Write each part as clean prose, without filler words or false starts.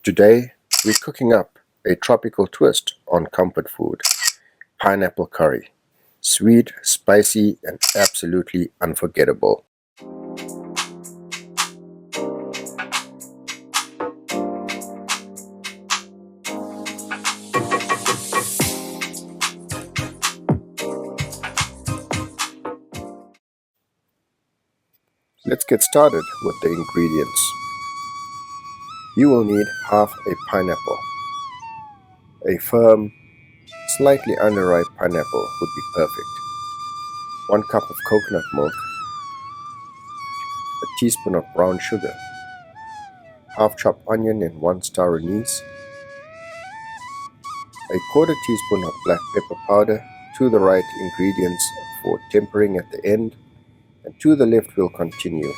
Today, we're cooking up a tropical twist on comfort food, pineapple curry. Sweet, spicy, and absolutely unforgettable. Let's get started with the ingredients. You will need half a pineapple. A firm, slightly underripe pineapple would be perfect. 1 cup of coconut milk, a teaspoon of brown sugar, half chopped onion and 1 star anise, a quarter teaspoon of black pepper powder. To the right ingredients for tempering at the end, and to the left will continue.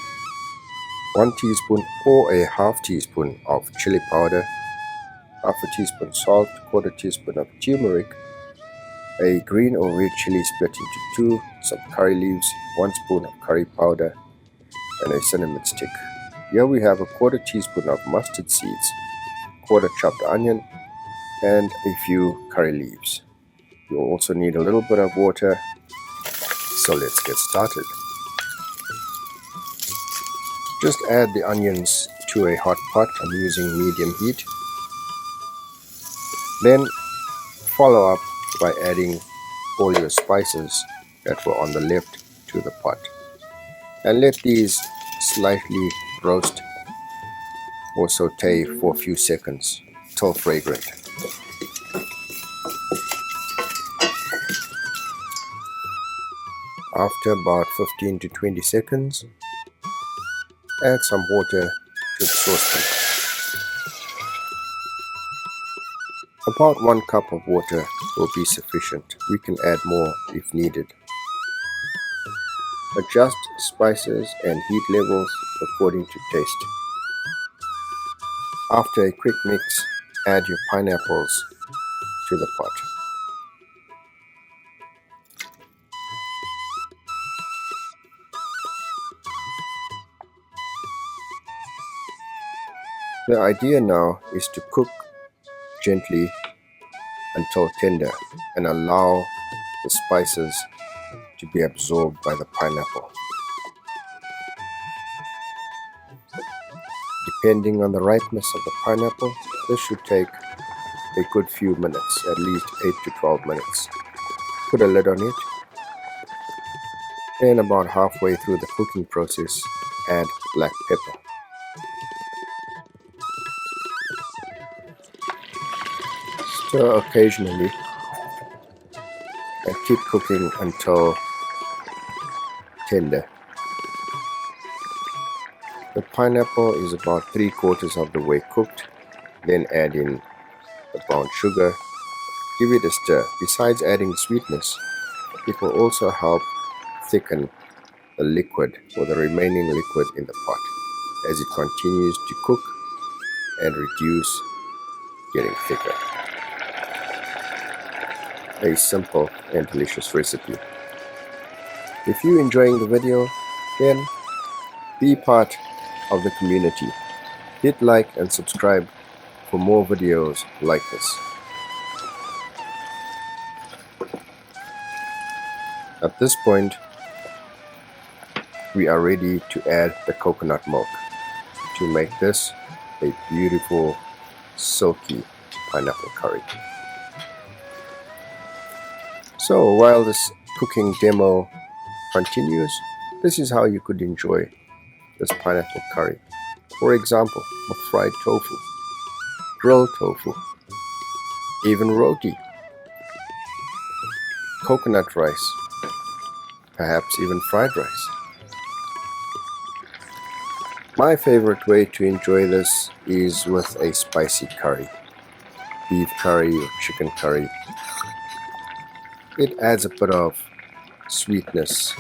1 teaspoon or a half teaspoon of chili powder, half a teaspoon salt, quarter teaspoon of turmeric, a green or red chili split into 2, some curry leaves, 1 spoon of curry powder, and a cinnamon stick. Here we have a quarter teaspoon of mustard seeds, quarter chopped onion, and a few curry leaves. You'll also need a little bit of water, so let's get started. Just add the onions to a hot pot. I'm using medium heat. Then follow up by adding all your spices that were on the left to the pot. And let these slightly roast or saute for a few seconds till fragrant. After about 15 to 20 seconds, add some water to the saucepan. About 1 cup of water will be sufficient. We can add more if needed. Adjust spices and heat levels according to taste. After a quick mix, add your pineapples to the pot. The idea now is to cook gently until tender and allow the spices to be absorbed by the pineapple. Depending on the ripeness of the pineapple, this should take a good few minutes, at least 8 to 12 minutes. Put a lid on it, and about halfway through the cooking process, add black pepper. Stir occasionally and keep cooking until tender. The pineapple is about 3/4 of the way cooked. Then add in the brown sugar. Give it a stir. Besides adding sweetness, it will also help thicken the liquid or the remaining liquid in the pot as it continues to cook and reduce, getting thicker. A simple and delicious recipe. If you're enjoying the video, then be part of the community. Hit like and subscribe for more videos like this. At this point, we are ready to add the coconut milk to make this a beautiful, silky pineapple curry. So while this cooking demo continues, this is how you could enjoy this pineapple curry. For example, with fried tofu, grilled tofu, even roti, coconut rice, perhaps even fried rice. My favorite way to enjoy this is with a spicy curry, beef curry or chicken curry. It adds a bit of sweetness,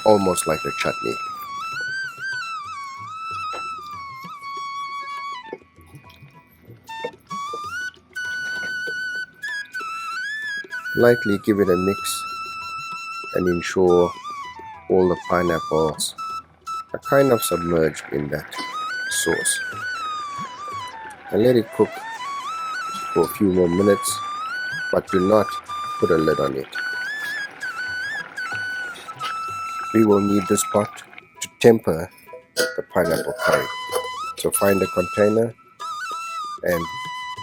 almost like a chutney. Lightly give it a mix and ensure all the pineapples are kind of submerged in that sauce. and let it cook for a few more minutes, but do not put a lid on it. We will need this pot to temper the pineapple curry. So find a container and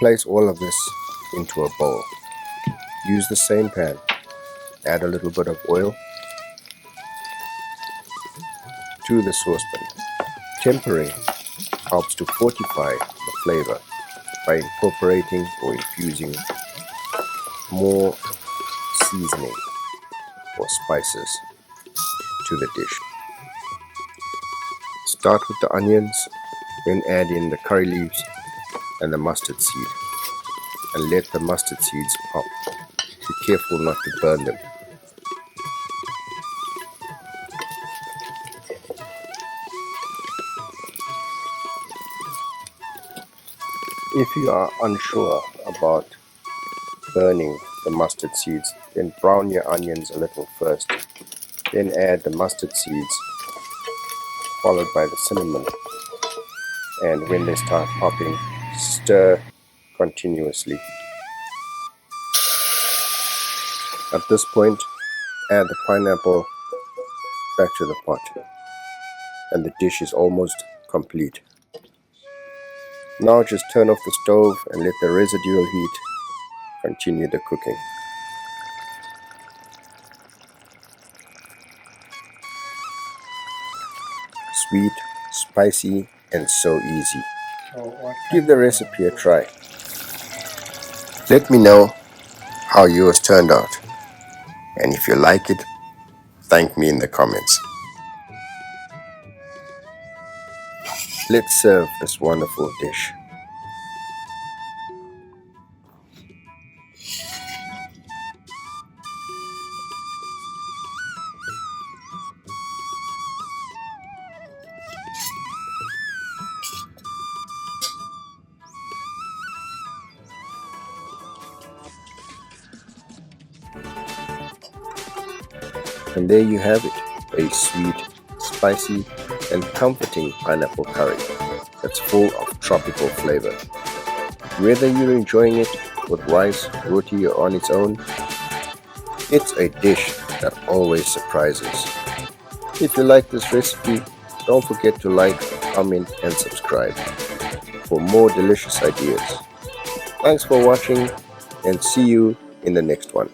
place all of this into a bowl. Use the same pan. Add a little bit of oil to the saucepan. Tempering helps to fortify the flavor by incorporating or infusing more seasoning or spices to the dish. Start with the onions, then add in the curry leaves and the mustard seed, and let the mustard seeds pop. Be careful not to burn them. If you are unsure about burning the mustard seeds, then brown your onions a little first, then add the mustard seeds followed by the cinnamon, and when they start popping, stir continuously. At this point, add the pineapple back to the pot, and the dish is almost complete. Now just turn off the stove and let the residual heat continue the cooking. Sweet, spicy, and so easy. Give the recipe a try. Let me know how yours turned out, and if you like it, thank me in the comments. Let's serve this wonderful dish. And there you have it, a sweet, spicy, and comforting pineapple curry that's full of tropical flavor. Whether you're enjoying it with rice, roti, or on its own, it's a dish that always surprises. If you like this recipe, don't forget to like, comment, and subscribe for more delicious ideas. Thanks for watching, and see you in the next one.